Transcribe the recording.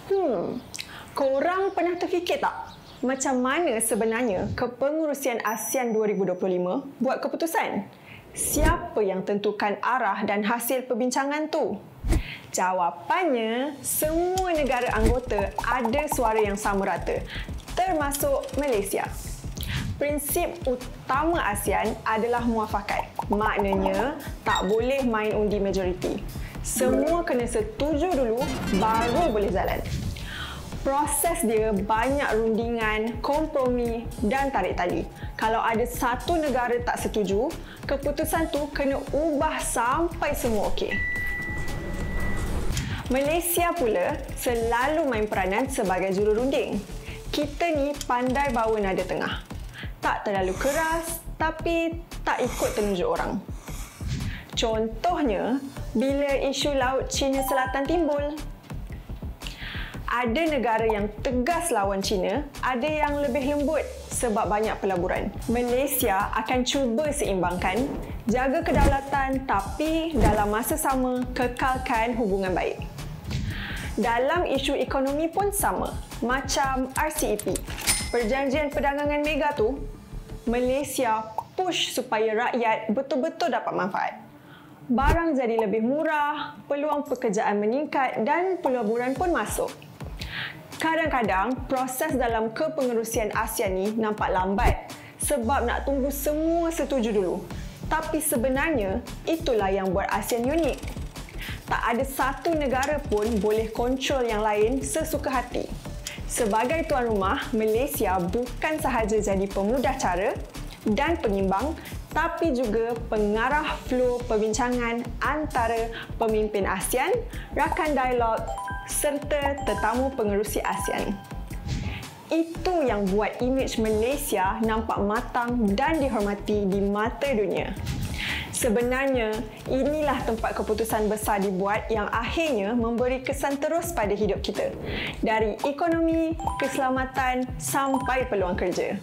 Hmm, korang pernah terfikir tak? Macam mana sebenarnya Kepengurusian ASEAN 2025 buat keputusan? Siapa yang tentukan arah dan hasil perbincangan tu? Jawapannya, semua negara anggota ada suara yang sama rata, termasuk Malaysia. Prinsip utama ASEAN adalah muafakat. Maknanya, tak boleh main undi majoriti. Semua kena setuju dulu, baru boleh jalan. Proses dia banyak rundingan, kompromi dan tarik tali. Kalau ada satu negara tak setuju, keputusan tu kena ubah sampai semua okey. Malaysia pula selalu main peranan sebagai jururunding. Kita ni pandai bawa nada tengah. Tak terlalu keras, tapi tak ikut telunjuk orang. Contohnya, bila isu Laut Cina Selatan timbul. Ada negara yang tegas lawan China, ada yang lebih lembut sebab banyak pelaburan. Malaysia akan cuba seimbangkan, jaga kedaulatan tapi dalam masa sama kekalkan hubungan baik. Dalam isu ekonomi pun sama, macam RCEP. Perjanjian perdagangan mega tu, Malaysia push supaya rakyat betul-betul dapat manfaat. Barang jadi lebih murah, peluang pekerjaan meningkat dan pelaburan pun masuk. Kadang-kadang, proses dalam kepengerusian ASEAN ni nampak lambat sebab nak tunggu semua setuju dulu. Tapi sebenarnya, itulah yang buat ASEAN unik. Tak ada satu negara pun boleh kontrol yang lain sesuka hati. Sebagai tuan rumah, Malaysia bukan sahaja jadi pemudah cara dan pengimbang, tapi juga pengarah flow perbincangan antara pemimpin ASEAN, rakan dialog serta tetamu pengerusi ASEAN. Itu yang buat imej Malaysia nampak matang dan dihormati di mata dunia. Sebenarnya, inilah tempat keputusan besar dibuat yang akhirnya memberi kesan terus pada hidup kita. Dari ekonomi, keselamatan sampai peluang kerja.